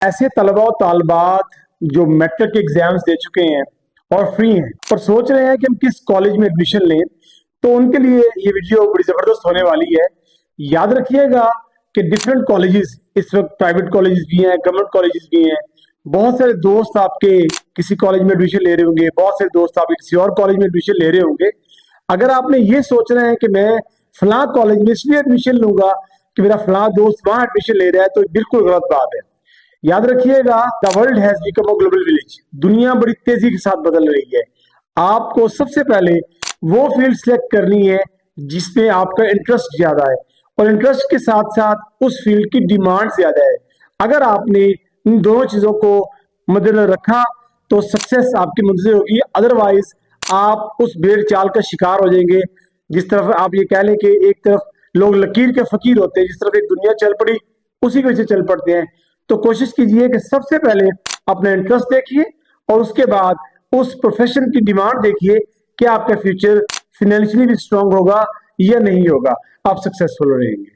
ऐसे तलबा और तालबात जो मेट्रिक के एग्जाम्स दे चुके हैं और फ्री हैं और सोच रहे हैं कि हम किस कॉलेज में एडमिशन लें, तो उनके लिए ये वीडियो बड़ी ज़बरदस्त होने वाली है। याद रखिएगा कि डिफरेंट कॉलेजेस, इस वक्त प्राइवेट कॉलेजेस भी हैं, गवर्नमेंट कॉलेजेस भी हैं। बहुत सारे दोस्त आपके किसी कॉलेज में एडमिशन ले रहे होंगे, बहुत सारे दोस्त आपके किसी और कॉलेज में एडमिशन ले रहे होंगे। अगर आपने ये सोच रहे हैं कि मैं फलां कॉलेज में इसलिए एडमिशन लूंगा कि मेरा फलां दोस्त वहां एडमिशन ले रहा है, तो बिल्कुल गलत बात है। याद रखिएगा, the world has become a global village. दुनिया बड़ी तेजी के साथ बदल रही है। आपको सबसे पहले वो फील्ड सिलेक्ट करनी है जिसमें आपका इंटरेस्ट ज्यादा है, और इंटरेस्ट के साथ साथ उस फील्ड की डिमांड ज्यादा है। अगर आपने इन दोनों चीजों को मद्देनजर रखा तो सक्सेस आपकी मंजिल होगी। अदरवाइज आप उस भेड़ चाल का शिकार हो जाएंगे। जिस तरफ आप ये कह लें कि एक तरफ लोग लकीर के फकीर होते हैं, जिस तरफ एक दुनिया चल पड़ी उसी के पीछे चल पड़ते हैं। तो कोशिश कीजिए कि सबसे पहले अपना इंटरेस्ट देखिए और उसके बाद उस प्रोफेशन की डिमांड देखिए कि आपका फ्यूचर फाइनेंशियली भी स्ट्रांग होगा या नहीं होगा। आप सक्सेसफुल रहेंगे।